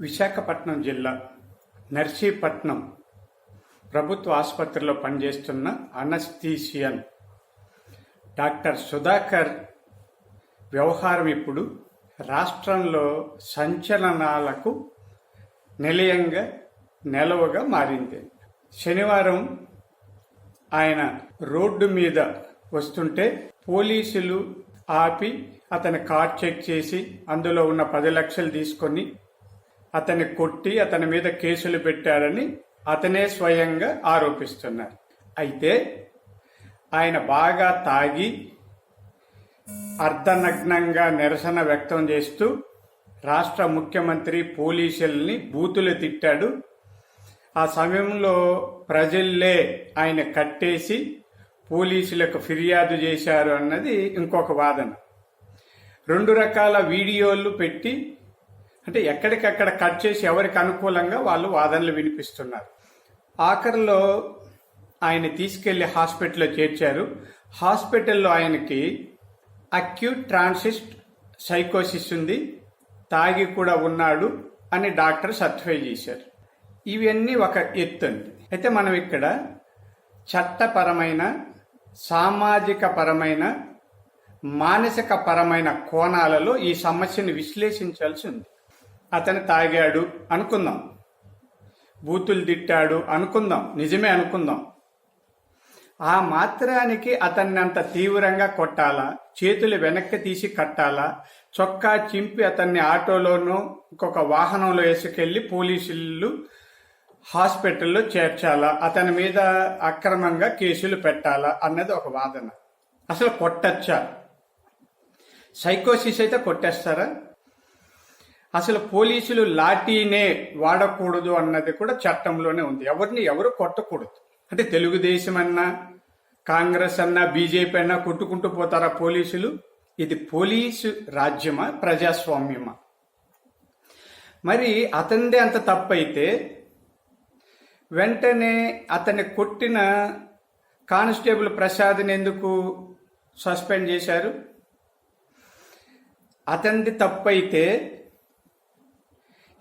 విశాఖపట్నం జిల్లా నర్సీపట్నం ప్రభుత్వ ఆసుపత్రిలో పనిచేస్తున్న అనస్థీషియన్ డాక్టర్ సుధాకర్ వ్యవహారం ఇప్పుడు రాష్ట్రంలో సంచలనాలకు నిలవుగా మారింది. శనివారం ఆయన రోడ్డు మీద వస్తుంటే పోలీసులు ఆపి అతని కార్ చెక్ చేసి అందులో ఉన్న 10 లక్షలు తీసుకొని అతన్ని కొట్టి అతని మీద కేసులు పెట్టారని అతనే స్వయంగా ఆరోపిస్తున్నారు. అయితే ఆయన బాగా తాగి అర్ధనగ్నంగా నిరసన వ్యక్తం చేస్తూ రాష్ట్ర ముఖ్యమంత్రి పోలీసుల్ని బూతులు తిట్టాడు. ఆ సమయంలో ప్రజల్లే ఆయన కట్టేసి పోలీసులకు ఫిర్యాదు చేశారు అన్నది ఇంకొక వాదన. 2 రకాల వీడియోలు పెట్టి అంటే ఎక్కడికక్కడ కట్ చేసి ఎవరికి అనుకూలంగా వాళ్ళు వాదనలు వినిపిస్తున్నారు. ఆఖరిలో ఆయన తీసుకెళ్లి హాస్పిటల్లో చేర్చారు. హాస్పిటల్లో ఆయనకి అక్యూట్ ట్రాన్సిస్ట్ సైకోసిస్ ఉంది, తాగి కూడా ఉన్నాడు అని డాక్టర్ సర్టిఫై చేశారు. ఇవన్నీ ఒక ఎత్తు అండి. అయితే మనం ఇక్కడ చట్టపరమైన, సామాజిక పరమైన, మానసిక పరమైన కోణాలలో ఈ సమస్యను విశ్లేషించాల్సి ఉంది. అతను తాగాడు అనుకుందాం, బూతులు తిట్టాడు అనుకుందాం, నిజమే అనుకుందాం. ఆ మాత్రానికి అతన్ని అంత తీవ్రంగా కొట్టాలా, చేతులు వెనక్కి తీసి కట్టాలా, చొక్కా చింపి అతన్ని ఆటోలోనూ ఇంకొక వాహనంలో వేసుకెళ్లి పోలీసులు హాస్పిటల్లో చేర్చాలా, అతని మీద అక్రమంగా కేసులు పెట్టాలా అన్నది ఒక వాదన. అసలు కొట్టచ్చా? సైకోసిస్ అయితే కొట్టేస్తారా? అసలు పోలీసులు లాఠీనే వాడకూడదు అన్నది కూడా చట్టంలోనే ఉంది. ఎవరు కొట్టకూడదు. అంటే తెలుగుదేశం అన్నా, కాంగ్రెస్ అన్నా, బీజేపీ అన్నా కొట్టుకుంటూ పోతారా పోలీసులు? ఇది పోలీసు రాజ్యమా, ప్రజాస్వామ్యమా? మరి అతనిదే అంత తప్పైతే వెంటనే అతన్ని కొట్టిన కానిస్టేబుల్ ప్రసాద్ని ఎందుకు సస్పెండ్ చేశారు? అతనిది తప్పైతే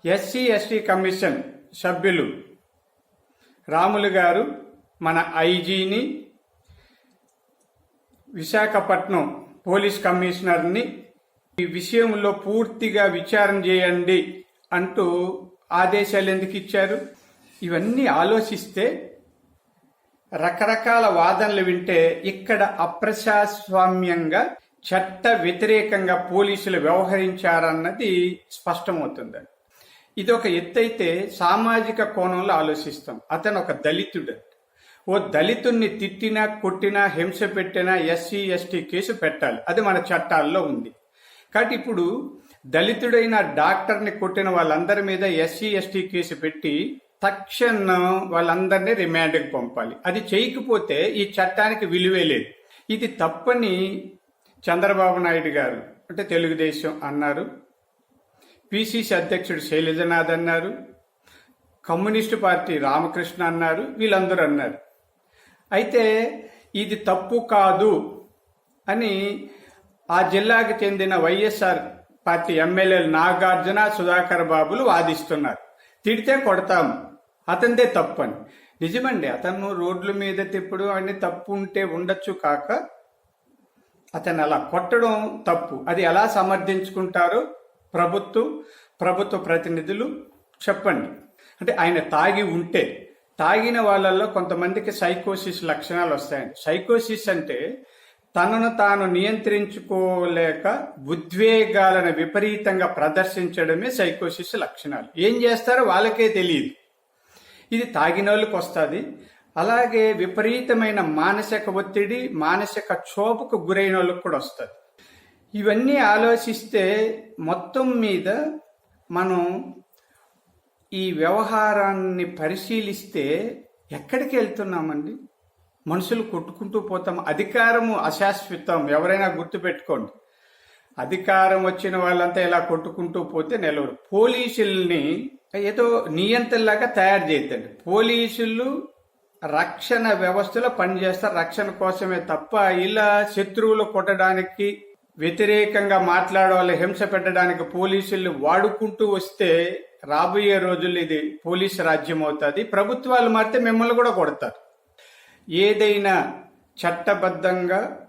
ఎస్సీ కమిషన్ సభ్యులు రాములు గారు మన ఐజీని, విశాఖపట్నం పోలీస్ కమిషనర్ని ఈ విషయంలో పూర్తిగా విచారణ చేయండి అంటూ ఆదేశాలు ఎందుకు ఇచ్చారు? ఇవన్నీ ఆలోచిస్తే రకరకాల వాదనలు వింటే ఇక్కడ అప్రజాస్వామ్యంగా, చట్ట వ్యతిరేకంగా పోలీసులు వ్యవహరించారన్నది స్పష్టమవుతుంది. ఇది ఒక ఎత్తైతే సామాజిక కోణంలో ఆలోచిస్తాం. అతను ఒక దళితుడు. ఓ దళితుణ్ణి తిట్టినా, కొట్టినా, హింస పెట్టినా ఎస్సీ కేసు పెట్టాలి. అది మన చట్టాల్లో ఉంది. కాబట్టి ఇప్పుడు దళితుడైన డాక్టర్ని కొట్టిన వాళ్ళందరి మీద ఎస్సీ కేసు పెట్టి తక్షణం వాళ్ళందరినీ రిమాండ్కి పంపాలి. అది చేయకపోతే ఈ చట్టానికి విలువే లేదు. ఇది తప్పని చంద్రబాబు నాయుడు గారు అంటే తెలుగుదేశం అన్నారు, పిసిసి అధ్యక్షుడు శైలజనాథ్ అన్నారు, కమ్యూనిస్టు పార్టీ రామకృష్ణ అన్నారు, వీళ్ళందరూ అన్నారు. అయితే ఇది తప్పు కాదు అని ఆ జిల్లాకు చెందిన వైఎస్ఆర్ పార్టీ ఎమ్మెల్యేలు నాగార్జున, సుధాకర్ బాబులు వాదిస్తున్నారు. తిడితే కొడతాం, అతనిదే తప్పు అని. నిజమండి, అతను రోడ్ల మీద తిప్పుడు అన్ని తప్పు ఉంటే ఉండొచ్చు, కాక అతను అలా కొట్టడం తప్పు. అది ఎలా సమర్థించుకుంటారో ప్రభుత్వ ప్రతినిధులు చెప్పండి. అంటే ఆయన తాగి ఉంటే, తాగిన వాళ్ళల్లో కొంతమందికి సైకోసిస్ లక్షణాలు వస్తాయండి. సైకోసిస్ అంటే తనను తాను నియంత్రించుకోలేక ఉద్వేగాలను విపరీతంగా ప్రదర్శించడమే సైకోసిస్ లక్షణాలు. ఏం చేస్తారో వాళ్ళకే తెలియదు. ఇది తాగిన వాళ్ళకి వస్తుంది. అలాగే విపరీతమైన మానసిక ఒత్తిడి, మానసిక క్షోభకు గురైన వాళ్ళకి కూడా వస్తుంది. ఇవన్నీ ఆలోచిస్తే మొత్తం మీద మనం ఈ వ్యవహారాన్ని పరిశీలిస్తే ఎక్కడికి వెళ్తున్నామండి? మనుషులు కొట్టుకుంటూ పోతాం. అధికారము అశాశ్వతం, ఎవరైనా గుర్తుపెట్టుకోండి. అధికారం వచ్చిన వాళ్ళంతా ఇలా కొట్టుకుంటూ పోతే నిలవరు. పోలీసుల్ని ఏదో నియంత్రణలాగా తయారు చేయద్దండి. పోలీసులు రక్షణ వ్యవస్థలో పనిచేస్తారు, రక్షణ కోసమే తప్ప ఇలా శత్రువులు కొట్టడానికి, వ్యతిరేకంగా మాట్లాడే వాళ్ళు హింస పెట్టడానికి పోలీసులు వాడుకుంటూ వస్తే రాబోయే రోజుల్లో ఇది పోలీసు రాజ్యం అవుతుంది. ప్రభుత్వాలు మారితే మిమ్మల్ని కూడా కొడతారు. ఏదైనా చట్టబద్ధంగా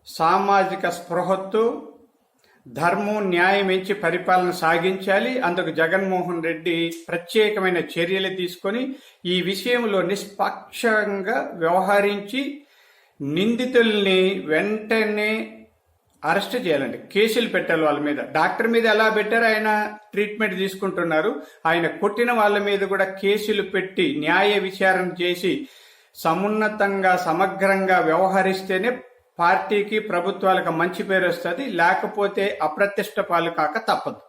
సామాజిక స్పృహతో ధర్మం న్యాయం ఇచ్చి పరిపాలన సాగించాలి. అందుకు జగన్మోహన్ రెడ్డి ప్రత్యేకమైన చర్యలు తీసుకొని ఈ విషయంలో నిష్పక్షంగా వ్యవహరించి నిందితుల్ని వెంటనే అరెస్ట్ చేయాలండి. కేసులు పెట్టాలి వాళ్ళ మీద. డాక్టర్ మీద ఎలా పెట్టారు, ఆయన ట్రీట్మెంట్ తీసుకుంటున్నారు. ఆయన కొట్టిన వాళ్ళ మీద కూడా కేసులు పెట్టి న్యాయ విచారణ చేసి సమున్నతంగా సమగ్రంగా వ్యవహరిస్తేనే పార్టీకి ప్రభుత్వాలకు మంచి పేరు వస్తుంది. లేకపోతే అప్రతిష్ట పాలు కాక తప్పదు.